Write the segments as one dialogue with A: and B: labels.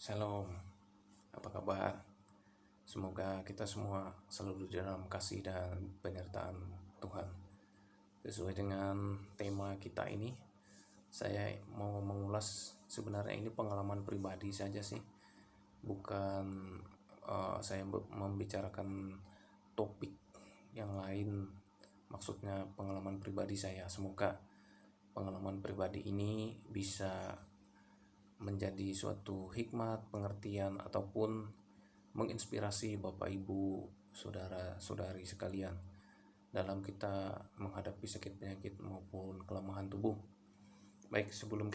A: Shalom, apa kabar? Semoga kita semua selalu dalam kasih dan penyertaan Tuhan. Sesuai dengan tema kita ini, saya mau mengulas sebenarnya ini pengalaman pribadi saja sih. Bukan saya membicarakan topik yang lain, maksudnya pengalaman pribadi saya. Semoga pengalaman pribadi ini bisa menjadi suatu hikmat, pengertian, ataupun menginspirasi Bapak Ibu, saudara-saudari sekalian dalam kita menghadapi sakit penyakit maupun kelemahan tubuh. Baik, sebelum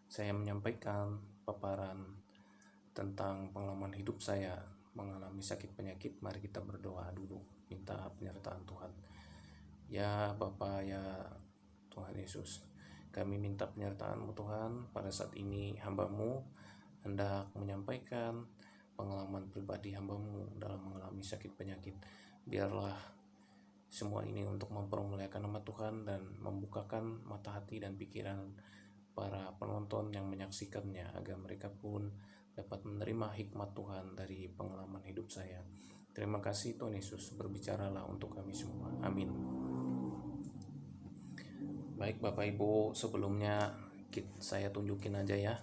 A: saya menyampaikan paparan tentang pengalaman hidup saya mengalami sakit penyakit, mari kita berdoa dulu, minta penyertaan Tuhan. Ya Bapa, ya Tuhan Yesus, kami minta penyertaan-Mu Tuhan. Pada saat ini hamba-Mu hendak menyampaikan pengalaman pribadi hamba-Mu dalam mengalami sakit penyakit. Biarlah semua ini untuk mempermuliakan nama Tuhan dan membukakan mata hati dan pikiran para penonton yang menyaksikannya, agar mereka pun dapat menerima hikmat Tuhan dari pengalaman hidup saya. Terima kasih Tuhan Yesus, berbicaralah untuk kami semua. Amin. Baik Bapak Ibu, sebelumnya saya tunjukin aja ya.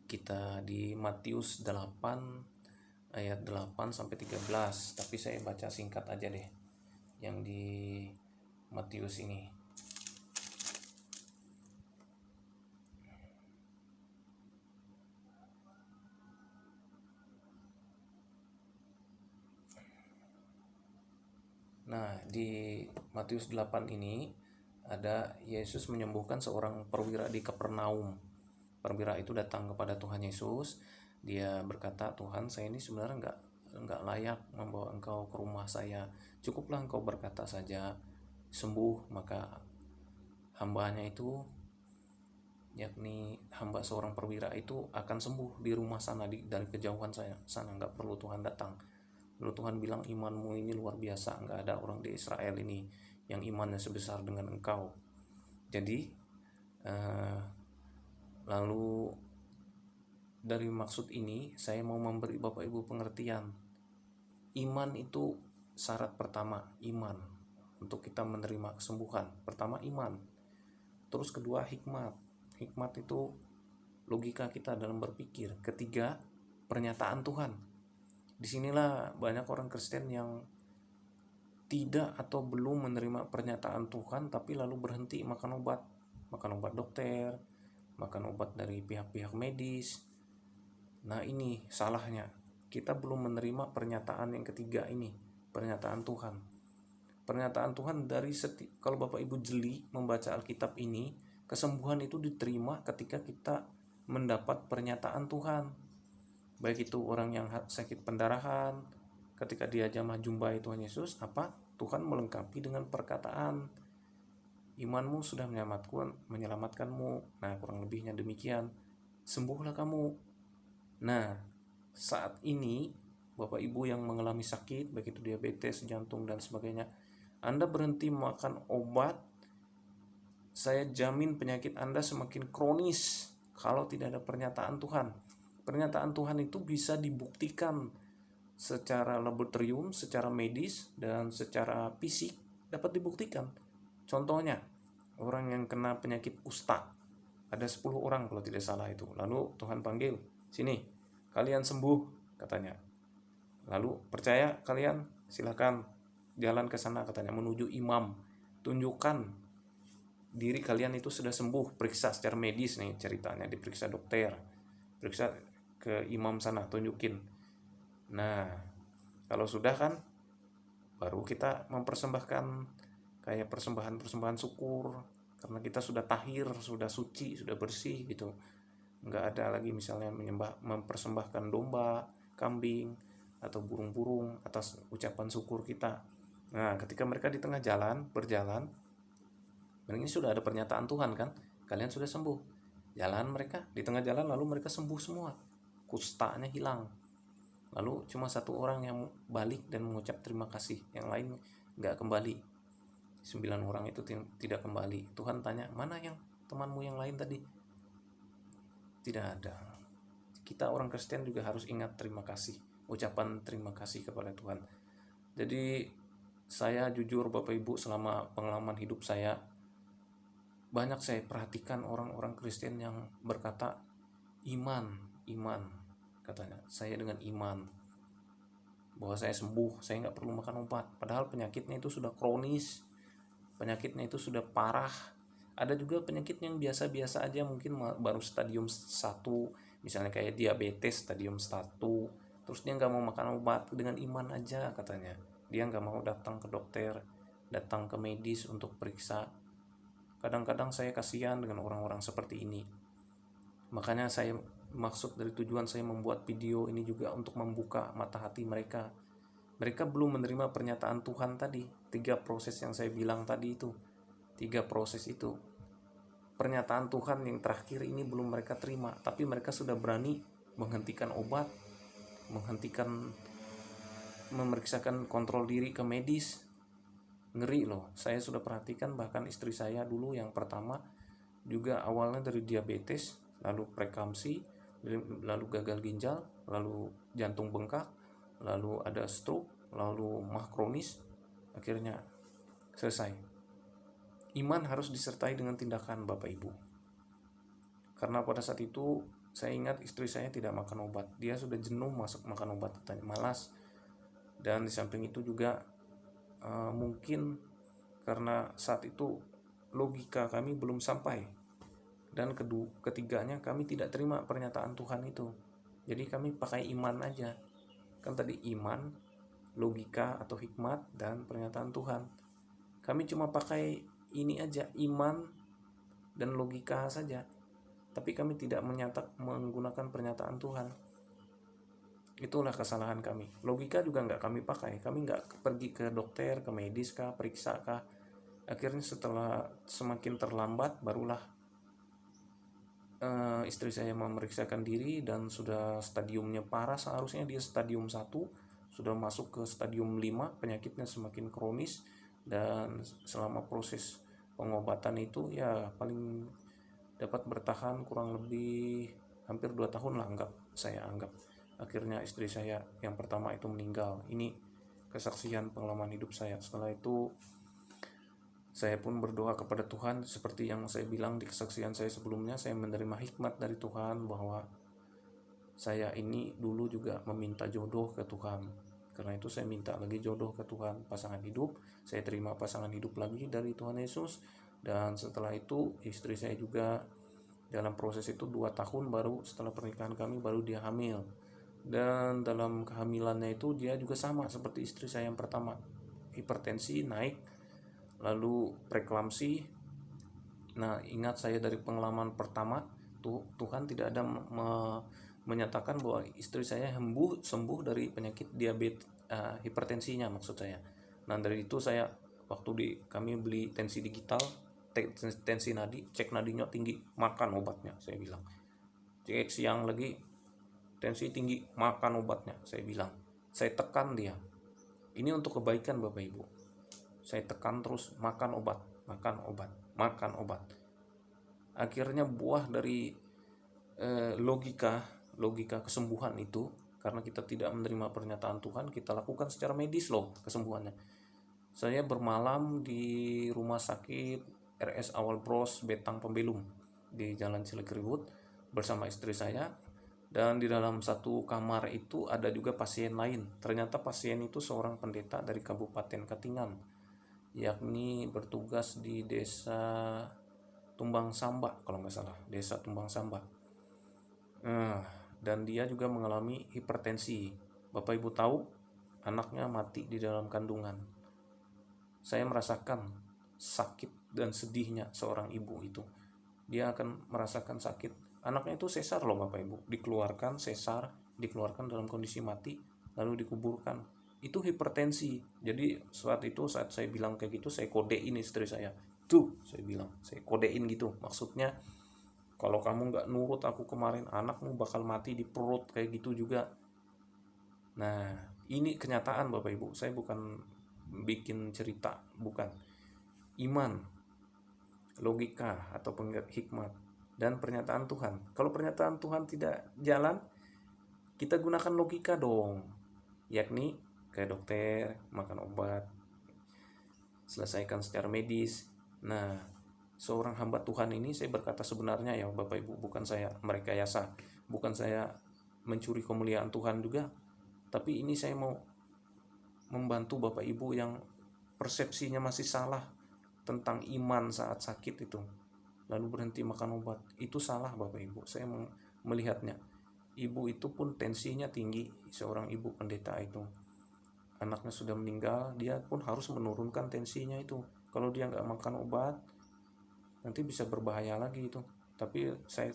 A: Kita di Matius 8 ayat 8 sampai 13, tapi saya baca singkat aja deh yang di Matius ini. Nah, di Matius 8 ini ada Yesus menyembuhkan seorang perwira di Kapernaum. Perwira itu datang kepada Tuhan Yesus. Dia berkata, Tuhan, saya ini sebenarnya nggak layak membawa engkau ke rumah saya. Cukuplah engkau berkata saja sembuh, maka hambanya itu, yakni hamba seorang perwira itu akan sembuh di rumah sana, dari kejauhan saya sana, nggak perlu Tuhan datang. Lalu Tuhan bilang, imanmu ini luar biasa, nggak ada orang di Israel ini yang imannya sebesar dengan engkau. Jadi lalu dari maksud ini saya mau memberi Bapak Ibu pengertian. Iman itu syarat pertama, iman untuk kita menerima kesembuhan. Pertama iman, terus kedua hikmat. Hikmat itu logika kita dalam berpikir. Ketiga pernyataan Tuhan. Disinilah banyak orang Kristen yang tidak atau belum menerima pernyataan Tuhan, tapi lalu berhenti makan obat dokter, makan obat dari pihak-pihak medis. Nah, ini salahnya. Kita belum menerima pernyataan yang ketiga ini, pernyataan Tuhan. Pernyataan Tuhan kalau Bapak Ibu jeli membaca Alkitab ini, kesembuhan itu diterima ketika kita mendapat pernyataan Tuhan. Baik itu orang yang sakit pendarahan, ketika dia jamah jumpai Tuhan Yesus, Tuhan melengkapi dengan perkataan, imanmu sudah menyelamatkanmu. Nah, kurang lebihnya demikian, sembuhlah kamu. Nah, saat ini Bapak Ibu yang mengalami sakit, baik itu diabetes, jantung dan sebagainya, Anda berhenti makan obat, saya jamin penyakit Anda semakin kronis kalau tidak ada pernyataan Tuhan. Pernyataan Tuhan itu bisa dibuktikan secara laboratorium, secara medis, dan secara fisik dapat dibuktikan. Contohnya, orang yang kena penyakit kusta, ada 10 orang kalau tidak salah itu. Lalu Tuhan panggil, sini, kalian sembuh, katanya. Lalu percaya kalian, silakan jalan ke sana, katanya, menuju imam. Tunjukkan diri kalian itu sudah sembuh, periksa secara medis nih ceritanya, diperiksa dokter, periksa ke imam sana, tunjukin. Nah, kalau sudah kan, baru kita mempersembahkan kayak persembahan syukur, karena kita sudah tahir, sudah suci, sudah bersih gitu. Nggak ada lagi misalnya mempersembahkan domba, kambing, atau burung-burung atas ucapan syukur kita. Nah, ketika mereka di tengah jalan, berjalan, ini sudah ada pernyataan Tuhan kan, kalian sudah sembuh. Jalan mereka, di tengah jalan lalu mereka sembuh semua, kustanya hilang. Lalu cuma satu orang yang balik dan mengucap terima kasih, yang lain nggak kembali. 9 orang itu tidak kembali. Tuhan tanya, mana yang temanmu yang lain tadi? Tidak ada. kita orang Kristen juga harus ingat terima kasih, ucapan terima kasih kepada Tuhan. Jadi saya jujur Bapak Ibu, selama pengalaman hidup saya, banyak saya perhatikan orang-orang Kristen yang berkata iman, iman, katanya saya dengan iman bahwa saya sembuh, saya nggak perlu makan obat, padahal penyakitnya itu sudah kronis, penyakitnya itu sudah parah. Ada juga penyakit yang biasa-biasa aja, mungkin baru stadium 1, misalnya kayak diabetes stadium 1, terus dia nggak mau makan obat. Dengan iman aja katanya, dia nggak mau datang ke dokter, datang ke medis untuk periksa. Kadang-kadang saya kasihan dengan orang-orang seperti ini. Makanya saya, maksud dari tujuan saya membuat video ini juga untuk membuka mata hati mereka. Mereka belum menerima pernyataan Tuhan tadi, 3 proses yang saya bilang tadi itu. 3 proses itu. Pernyataan Tuhan yang terakhir ini belum mereka terima, tapi mereka sudah berani menghentikan obat, memeriksakan kontrol diri ke medis. Ngeri loh. Saya sudah perhatikan, bahkan istri saya dulu yang pertama juga awalnya dari diabetes, lalu preeklamsi, lalu gagal ginjal, lalu jantung bengkak, lalu ada stroke, lalu mah kronis, akhirnya selesai. Iman harus disertai dengan tindakan Bapak Ibu. Karena pada saat itu saya ingat istri saya tidak makan obat. Dia sudah jenuh makan obat, katanya malas. Dan di samping itu juga mungkin karena saat itu logika kami belum sampai. Dan ketiganya kami tidak terima pernyataan Tuhan itu. Jadi kami pakai iman aja. Kan tadi iman, logika atau hikmat, dan pernyataan Tuhan. Kami cuma pakai ini aja, iman dan logika saja, tapi kami tidak menggunakan pernyataan Tuhan. Itulah kesalahan kami. Logika juga nggak kami pakai, kami nggak pergi ke dokter, ke medis kah, periksa kah. Akhirnya setelah semakin terlambat, barulah istri saya memeriksakan diri, dan sudah stadiumnya parah. Seharusnya dia stadium 1, sudah masuk ke stadium 5, penyakitnya semakin kronis. Dan selama proses pengobatan itu ya paling dapat bertahan kurang lebih hampir 2 tahun lah, saya anggap. Akhirnya istri saya yang pertama itu meninggal. Ini kesaksian pengalaman hidup saya. Setelah itu saya pun berdoa kepada Tuhan, seperti yang saya bilang di kesaksian saya sebelumnya. Saya menerima hikmat dari Tuhan bahwa saya ini dulu juga meminta jodoh ke Tuhan. Karena itu saya minta lagi jodoh ke Tuhan, pasangan hidup. Saya terima pasangan hidup lagi dari Tuhan Yesus. Dan setelah itu istri saya juga dalam proses itu 2 tahun baru setelah pernikahan kami baru dia hamil. Dan dalam kehamilannya itu dia juga sama seperti istri saya yang pertama, hipertensi naik, lalu preeklamsi. Nah, ingat saya dari pengalaman pertama, Tuhan tidak ada menyatakan bahwa istri saya sembuh dari penyakit diabetes, hipertensinya maksud saya. Nah, dari itu saya kami beli tensi digital, tensi nadi, cek nadinya tinggi, makan obatnya, saya bilang. Cek siang lagi, tensi tinggi, makan obatnya, saya bilang. Saya tekan dia. Ini untuk kebaikan Bapak Ibu. Saya tekan terus, makan obat. Akhirnya buah dari logika kesembuhan itu, karena kita tidak menerima pernyataan Tuhan, kita lakukan secara medis loh kesembuhannya. Saya bermalam di rumah sakit RS Awal Bros Betang Pembelum di Jalan Cilikriwut bersama istri saya. Dan di dalam satu kamar itu ada juga pasien lain. Ternyata pasien itu seorang pendeta dari Kabupaten Katingan, yakni bertugas di desa Tumbang Samba, kalau nggak salah, desa Tumbang Samba. Dan dia juga mengalami hipertensi. Bapak Ibu tahu, anaknya mati di dalam kandungan. Saya merasakan sakit dan sedihnya seorang ibu itu. Dia akan merasakan sakit. Anaknya itu sesar loh Bapak Ibu. Dikeluarkan dikeluarkan dalam kondisi mati, lalu dikuburkan. Itu hipertensi. Jadi saat saya bilang kayak gitu, saya kodein istri saya. Tuh, saya bilang, saya kodein gitu. Maksudnya, kalau kamu nggak nurut aku kemarin, anakmu bakal mati di perut kayak gitu juga. Nah, ini kenyataan Bapak Ibu. Saya bukan bikin cerita, bukan. Iman, logika atau hikmat, dan pernyataan Tuhan. Kalau pernyataan Tuhan tidak jalan, kita gunakan logika dong, yakni ke dokter, makan obat, selesaikan secara medis. Nah, seorang hamba Tuhan ini, saya berkata sebenarnya ya Bapak Ibu, bukan saya merekayasa, bukan saya mencuri kemuliaan Tuhan juga, tapi ini saya mau membantu Bapak Ibu yang persepsinya masih salah tentang iman saat sakit itu, lalu berhenti makan obat. Itu salah Bapak Ibu, saya melihatnya. Ibu itu pun tensinya tinggi, seorang ibu pendeta itu, anaknya sudah meninggal, dia pun harus menurunkan tensinya itu. Kalau dia nggak makan obat, nanti bisa berbahaya lagi itu. Tapi saya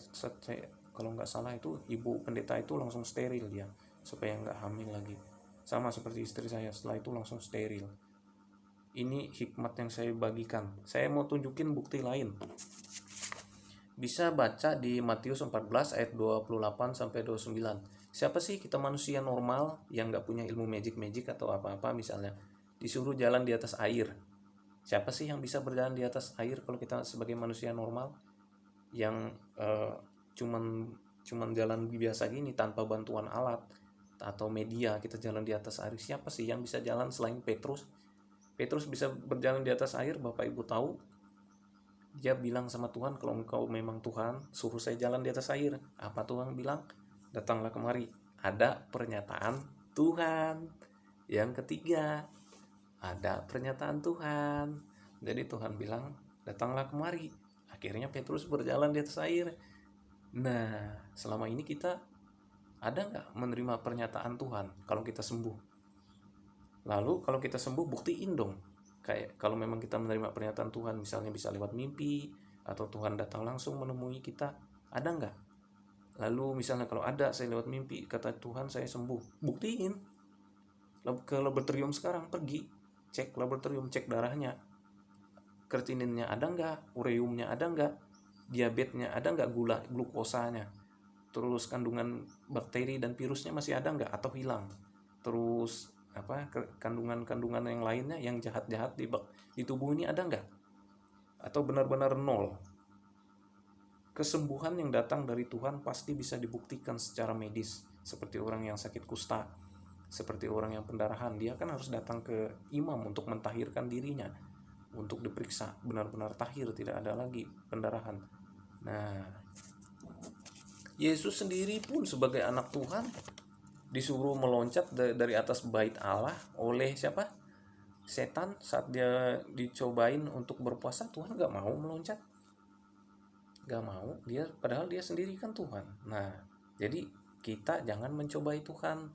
A: kalau nggak salah itu ibu pendeta itu langsung steril dia, supaya nggak hamil lagi. Sama seperti istri saya, setelah itu langsung steril. Ini hikmat yang saya bagikan. Saya mau tunjukin bukti lain. Bisa baca di Matius 14 ayat 28 sampai 29. Siapa sih kita manusia normal yang nggak punya ilmu magic atau apa-apa, misalnya disuruh jalan di atas air. Siapa sih yang bisa berjalan di atas air kalau kita sebagai manusia normal yang cuman jalan biasa gini tanpa bantuan alat atau media, kita jalan di atas air? Siapa sih yang bisa jalan selain Petrus? Petrus bisa berjalan di atas air, Bapak Ibu tahu. Dia bilang sama Tuhan, kalau engkau memang Tuhan, suruh saya jalan di atas air. Apa Tuhan bilang? Datanglah kemari. Ada pernyataan Tuhan. Yang ketiga, ada pernyataan Tuhan. Jadi Tuhan bilang, datanglah kemari. Akhirnya Petrus berjalan di atas air. Nah, selama ini kita ada nggak menerima pernyataan Tuhan kalau kita sembuh? Lalu kalau kita sembuh, buktiin dong. Kayak kalau memang kita menerima pernyataan Tuhan, misalnya bisa lewat mimpi, atau Tuhan datang langsung menemui kita, ada nggak? Lalu misalnya kalau ada, saya lewat mimpi, kata Tuhan saya sembuh, buktiin. Ke laboratorium sekarang, pergi, cek laboratorium, cek darahnya, kreatininnya ada nggak, ureumnya ada nggak, diabetesnya ada nggak, glukosanya, terus kandungan bakteri dan virusnya masih ada nggak atau hilang, terus kandungan-kandungan yang lainnya yang jahat-jahat di tubuh ini ada nggak, atau benar-benar nol. Kesembuhan yang datang dari Tuhan pasti bisa dibuktikan secara medis, seperti orang yang sakit kusta, seperti orang yang pendarahan, dia kan harus datang ke imam untuk mentahirkan dirinya, untuk diperiksa benar-benar tahir, tidak ada lagi pendarahan. Nah, Yesus sendiri pun sebagai anak Tuhan disuruh meloncat dari atas bait Allah oleh siapa? Setan. Saat dia dicobain untuk berpuasa, Tuhan gak mau meloncat, gak mau. Dia padahal dia sendiri kan Tuhan. Nah, jadi kita jangan mencobai Tuhan.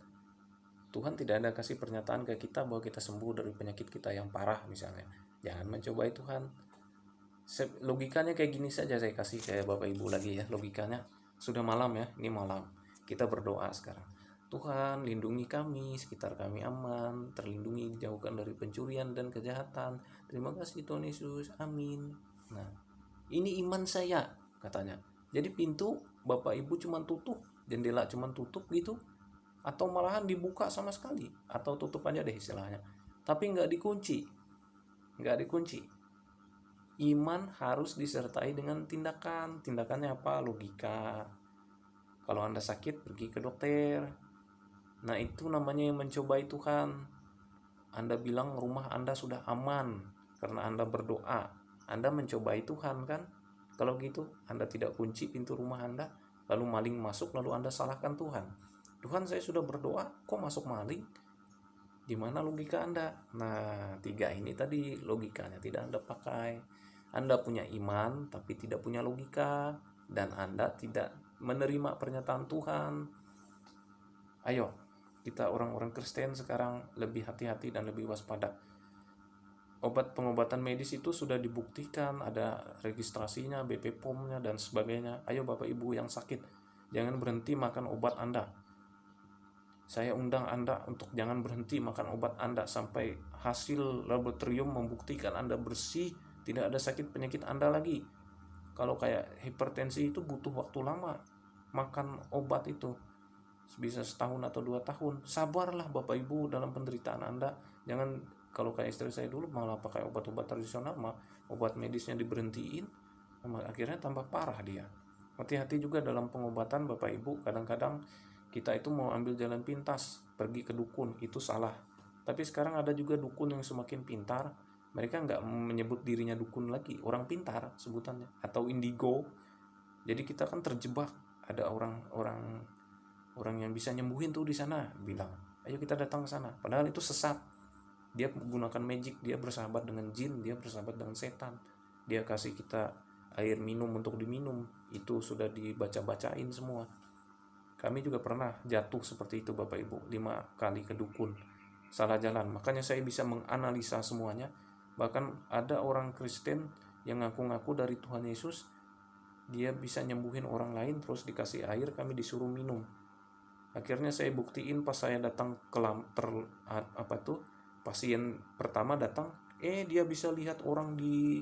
A: Tuhan tidak ada kasih pernyataan ke kita bahwa kita sembuh dari penyakit kita yang parah misalnya. Jangan mencobai Tuhan. Logikanya kayak gini saja, saya kasih kayak Bapak Ibu lagi ya logikanya. Sudah malam ya, ini malam. Kita berdoa sekarang. Tuhan, lindungi kami, sekitar kami aman, terlindungi, dijauhkan dari pencurian dan kejahatan. Terima kasih Tuhan Yesus, amin. Nah, ini iman saya, katanya. Jadi pintu Bapak Ibu cuma tutup, jendela cuma tutup gitu, atau malahan dibuka sama sekali, atau tutup aja deh istilahnya. Tapi nggak dikunci. Iman harus disertai dengan tindakan. Tindakannya apa? Logika. Kalau Anda sakit, pergi ke dokter. Nah, itu namanya yang mencobai Tuhan. Anda bilang rumah Anda sudah aman karena Anda berdoa. Anda mencobai Tuhan kan? Kalau gitu, Anda tidak kunci pintu rumah Anda, lalu maling masuk, lalu Anda salahkan Tuhan. Tuhan, saya sudah berdoa, kok masuk maling? Di mana logika Anda? Nah, 3 ini tadi logikanya tidak Anda pakai. Anda punya iman tapi tidak punya logika, dan Anda tidak menerima pernyataan Tuhan. Ayo, kita orang-orang Kristen sekarang lebih hati-hati dan lebih waspada. Pengobatan medis itu sudah dibuktikan, ada registrasinya, BP POM-nya dan sebagainya. Ayo Bapak Ibu yang sakit, jangan berhenti makan obat Anda. Saya undang Anda untuk jangan berhenti makan obat Anda sampai hasil laboratorium membuktikan Anda bersih, tidak ada sakit penyakit Anda lagi. Kalau kayak hipertensi itu butuh waktu lama makan obat itu, bisa setahun atau 2 tahun. Sabarlah Bapak Ibu dalam penderitaan Anda. Jangan kalau kayak istri saya dulu malah pakai obat-obat tradisional, obat medisnya diberhentiin, akhirnya tambah parah dia. Hati-hati juga dalam pengobatan Bapak Ibu. Kadang-kadang Kita itu mau ambil jalan pintas, pergi ke dukun, itu salah. Tapi sekarang ada juga dukun yang semakin pintar, mereka nggak menyebut dirinya dukun lagi, orang pintar sebutannya, atau indigo. Jadi kita kan terjebak, ada orang yang bisa nyembuhin tuh di sana, bilang, ayo kita datang ke sana. Padahal itu sesat. Dia menggunakan magic, dia bersahabat dengan jin, dia bersahabat dengan setan. Dia kasih kita air minum untuk diminum, itu sudah dibaca-bacain semua. Kami juga pernah jatuh seperti itu Bapak Ibu, 5 kali ke dukun, salah jalan. Makanya saya bisa menganalisa semuanya. Bahkan ada orang Kristen yang ngaku-ngaku dari Tuhan Yesus, dia bisa nyembuhin orang lain, terus dikasih air, kami disuruh minum. Akhirnya saya buktiin pas saya datang ke pasien pertama datang, dia bisa lihat orang di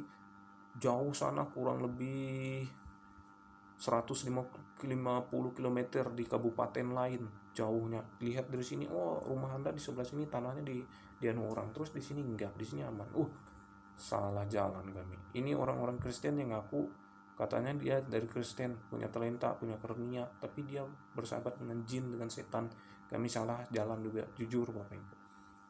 A: jauh sana, kurang lebih 150 km di kabupaten lain jauhnya. Lihat dari sini, oh rumah Anda di sebelah sini tanahnya di orang, terus di sini enggak, di sini aman. Salah jalan kami. Ini orang-orang Kristen yang ngaku katanya dia dari Kristen, punya talenta, punya karunia, tapi dia bersahabat dengan jin, dengan setan. Kami salah jalan juga, jujur Bapak Ibu.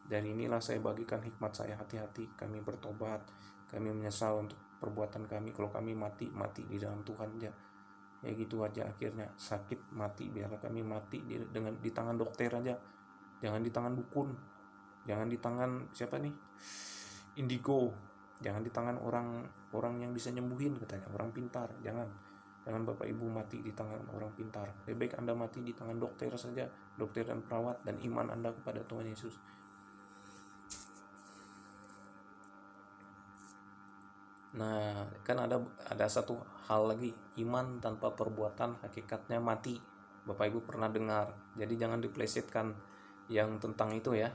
A: Dari inilah saya bagikan hikmat saya, hati-hati, kami bertobat, kami menyesal untuk perbuatan kami. Kalau kami mati di dalam Tuhan aja. Ya gitu aja, akhirnya sakit mati, biarlah kami mati di tangan dokter aja. Jangan di tangan dukun, jangan di tangan siapa nih, indigo, jangan di tangan orang yang bisa nyembuhin katanya, orang pintar. Jangan Bapak Ibu mati di tangan orang pintar. Lebih baik Anda mati di tangan dokter saja, dokter dan perawat, dan iman Anda kepada Tuhan Yesus. Nah, kan ada satu hal lagi, iman tanpa perbuatan hakikatnya mati. Bapak Ibu pernah dengar. Jadi jangan diplesetkan yang tentang itu ya.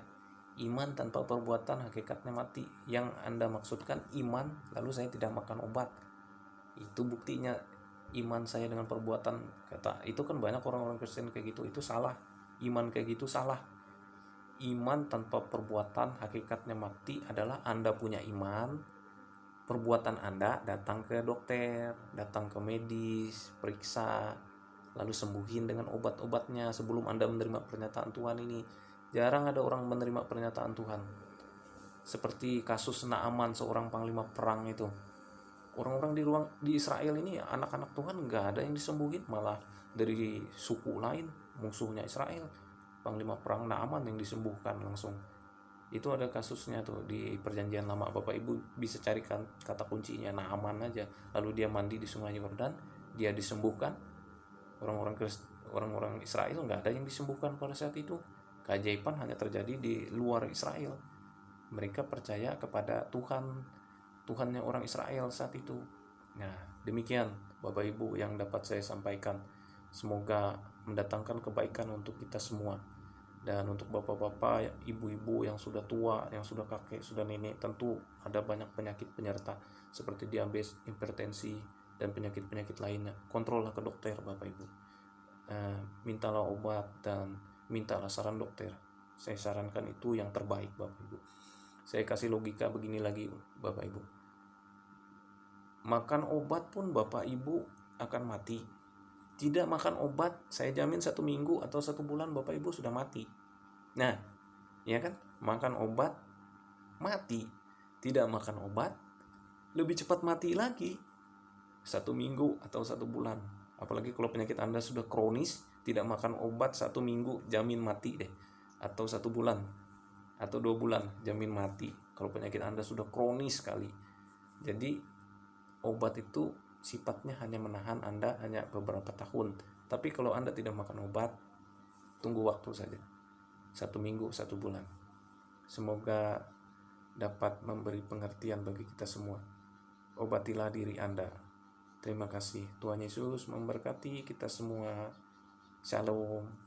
A: Iman tanpa perbuatan hakikatnya mati. Yang Anda maksudkan iman, lalu saya tidak makan obat. Itu buktinya iman saya dengan perbuatan. Kata itu kan banyak orang-orang Kristen kayak gitu. Itu salah. Iman kayak gitu salah. Iman tanpa perbuatan hakikatnya mati adalah Anda punya iman, perbuatan Anda datang ke dokter, datang ke medis, periksa, lalu sembuhin dengan obat-obatnya sebelum Anda menerima pernyataan Tuhan ini. Jarang ada orang menerima pernyataan Tuhan. Seperti kasus Naaman, seorang panglima perang itu. Orang-orang di Israel ini, anak-anak Tuhan nggak ada yang disembuhin, malah dari suku lain, musuhnya Israel. Panglima perang Naaman yang disembuhkan langsung. Itu ada kasusnya tuh di Perjanjian Lama. Bapak Ibu bisa carikan kata kuncinya Naaman aja. Lalu dia mandi di Sungai Yordan, dia disembuhkan. Orang-orang Israel nggak ada yang disembuhkan pada saat itu. Keajaiban hanya terjadi di luar Israel. Mereka percaya kepada Tuhannya orang Israel saat itu. Nah, demikian Bapak Ibu yang dapat saya sampaikan. Semoga mendatangkan kebaikan untuk kita semua. Dan untuk bapak-bapak, ibu-ibu yang sudah tua, yang sudah kakek, sudah nenek, tentu ada banyak penyakit penyerta seperti diabetes, hipertensi, dan penyakit-penyakit lainnya. Kontrollah ke dokter Bapak Ibu. Mintalah obat dan mintalah saran dokter. Saya sarankan itu yang terbaik Bapak Ibu. Saya kasih logika begini lagi Bapak Ibu. Makan obat pun Bapak Ibu akan mati. Tidak makan obat, saya jamin 1 minggu atau 1 bulan Bapak Ibu sudah mati. Nah, ya kan? Makan obat, mati. Tidak makan obat, lebih cepat mati lagi. 1 minggu atau 1 bulan. Apalagi kalau penyakit Anda sudah kronis, tidak makan obat 1 minggu, jamin mati deh. Atau 1 bulan, atau 2 bulan, jamin mati. Kalau penyakit Anda sudah kronis sekali. Jadi, obat itu sifatnya hanya menahan Anda hanya beberapa tahun. Tapi kalau Anda tidak makan obat, tunggu waktu saja. 1 minggu, 1 bulan. Semoga dapat memberi pengertian bagi kita semua. Obatilah diri Anda. Terima kasih. Tuhan Yesus memberkati kita semua. Shalom.